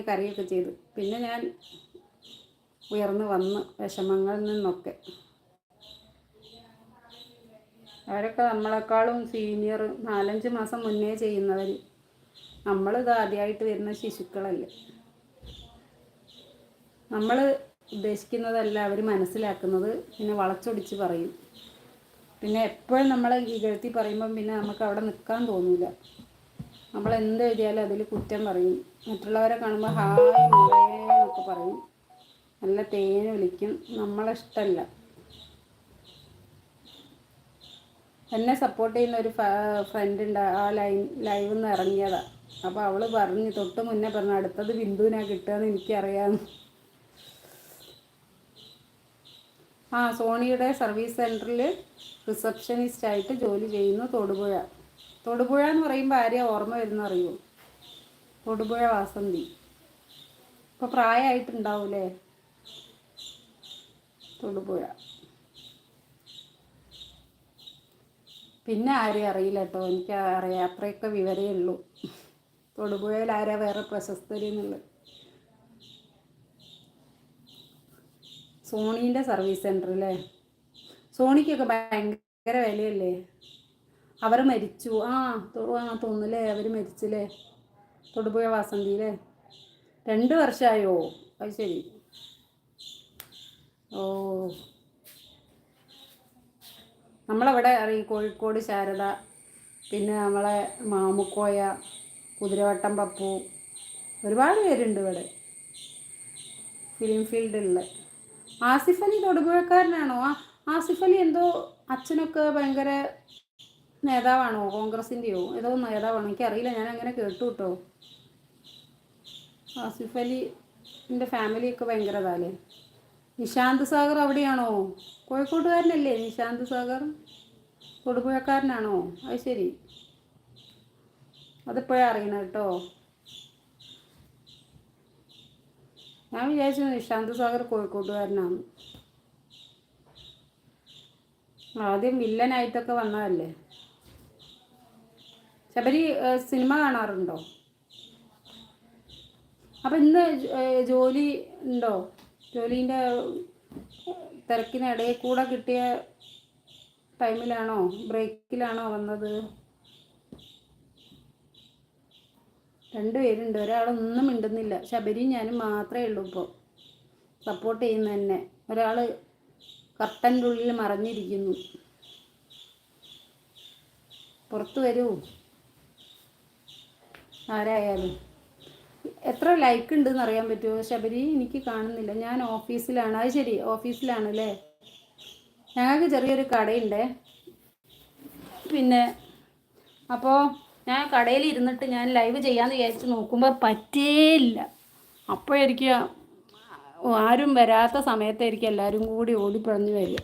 കരയൊക്കെ ചെയ്തു. പിന്നെ ഞാൻ ഉയർന്നു വന്ന് വിഷമങ്ങളിൽ നിന്നൊക്കെ. അവരൊക്കെ നമ്മളെക്കാളും സീനിയർ, 4-5 മാസം മുന്നേ ചെയ്യുന്നവർ. നമ്മളിത് ആദ്യമായിട്ട് വരുന്ന ശിശുക്കളല്ലേ. നമ്മൾ ഉദ്ദേശിക്കുന്നതല്ല അവർ മനസ്സിലാക്കുന്നത്. പിന്നെ വളച്ചൊടിച്ച് പറയും. പിന്നെ എപ്പോഴും നമ്മളെ ഇകഴ്ത്തി പറയുമ്പം പിന്നെ നമുക്ക് അവിടെ നിൽക്കാൻ തോന്നില്ല. നമ്മളെന്ത് എഴുതിയാലും അതിൽ കുറ്റം പറയും. മറ്റുള്ളവരെ കാണുമ്പോൾ ഹായ് മോളേ എന്നൊക്കെ പറയും. നല്ല തേന് വിളിക്കും. നമ്മളിഷ്ടമല്ല. എന്നെ സപ്പോർട്ട് ചെയ്യുന്ന ഒരു ഫ്രണ്ട് ഉണ്ട്. ആ ലൈവിൽ നിന്ന് ഇറങ്ങിയതാണ്. അപ്പോൾ അവൾ പറഞ്ഞു, തൊട്ട് മുന്നേ പറഞ്ഞു, അടുത്തത് ബിന്ദുവിനാ കിട്ടുകയെന്ന് എനിക്കറിയാമെന്ന്. സോണിയുടെ സർവീസ് സെൻറ്ററിൽ റിസപ്ഷനിസ്റ്റായിട്ട് ജോലി ചെയ്യുന്നു. തൊടുപുഴ എന്ന് പറയുമ്പോൾ ആരെയാ ഓർമ്മ വരുന്ന അറിയോ? തൊടുപുഴ വാസന്തി. ഇപ്പോൾ പ്രായമായിട്ടുണ്ടാവൂലേ? തൊടുപുഴ. പിന്നെ ആരെയും അറിയില്ല കേട്ടോ. എനിക്ക് അറിയാം, അത്രയൊക്കെ വിവരമേ ഉള്ളൂ. തൊടുപുഴയിൽ ആരാ വേറെ പ്രശസ്തരെന്നുള്ളത്. സോണീൻ്റെ സർവീസ് സെൻറ്റർ അല്ലേ? സോണിക്കൊക്കെ ഭയങ്കര വിലയല്ലേ? അവർ മരിച്ചു. തോന്നുന്നല്ലേ, അവർ മരിച്ചില്ലേ? തൊടുപുഴ വാസന്തിയിലെ 2 വർഷമായോ? അത് ശരി. നമ്മളവിടെ അറിയും കോഴിക്കോട് ശാരദ, പിന്നെ നമ്മളെ മാമുക്കോയ, കുതിരവട്ടം പപ്പു, ഒരുപാട് പേരുണ്ട് ഇവിടെ ഫിലിം ഫീൽഡിലുള്ള. ആസിഫ് അലി തൊടുപുഴക്കാരനാണോ? ആസിഫ് അലി എന്തോ അച്ഛനൊക്കെ ഭയങ്കര നേതാവാണോ? കോൺഗ്രസിൻ്റെയോ ഏതോ നേതാവാണോ? എനിക്കറിയില്ല, ഞാൻ അങ്ങനെ കേട്ടു കേട്ടോ. ആസിഫ് അലിൻ്റെ ഫാമിലിയൊക്കെ ഭയങ്കര ഇതാല്ലേ. നിശാന്ത് സാഗർ അവിടെയാണോ? കോഴിക്കോട്ടുകാരനല്ലേ നിശാന്ത് സാഗർ? തൊടുപുഴക്കാരനാണോ? അത് ശരി, അതിപ്പോഴേ അറിയണം കേട്ടോ. ഞാൻ വിചാരിച്ചു നിശാന്ത് സാഗർ കോഴിക്കോട്ടുകാരനാണ്. ആദ്യം വില്ലനായിട്ടൊക്കെ വന്നതല്ലേ. ശബരി സിനിമ കാണാറുണ്ടോ? അപ്പം ഇന്ന് ജോലി ഉണ്ടോ? ജോലീൻ്റെ തിരക്കിനിടയിൽ കൂടെ കിട്ടിയ ടൈമിലാണോ, ബ്രേക്കിലാണോ വന്നത്? 2 പേരുണ്ട്. ഒരാളൊന്നും മിണ്ടുന്നില്ല. ശബരിയും ഞാനും മാത്രമേ ഉള്ളൂ ഇപ്പോൾ സപ്പോർട്ട് ചെയ്യുന്ന തന്നെ. ഒരാൾ കർട്ടൻ്റെ ഉള്ളിൽ മറഞ്ഞിരിക്കുന്നു. പുറത്ത് വരൂ ആരായാലും. എത്ര ലൈക്ക് ഉണ്ടെന്ന് അറിയാൻ പറ്റുമോ ശബരി? എനിക്ക് കാണുന്നില്ല, ഞാൻ ഓഫീസിലാണ്. അത് ശരി, ഓഫീസിലാണല്ലേ. ഞങ്ങൾക്ക് ചെറിയൊരു കടയുണ്ട്. പിന്നെ അപ്പോൾ ഞാൻ കടയിൽ ഇരുന്നിട്ട് ഞാൻ ലൈവ് ചെയ്യാമെന്ന് വിചാരിച്ച് നോക്കുമ്പോൾ പറ്റേയില്ല. അപ്പോഴായിരിക്കും ആരും വരാത്ത സമയത്തായിരിക്കും എല്ലാവരും കൂടി ഓടിപ്പഴഞ്ഞ് വരിക.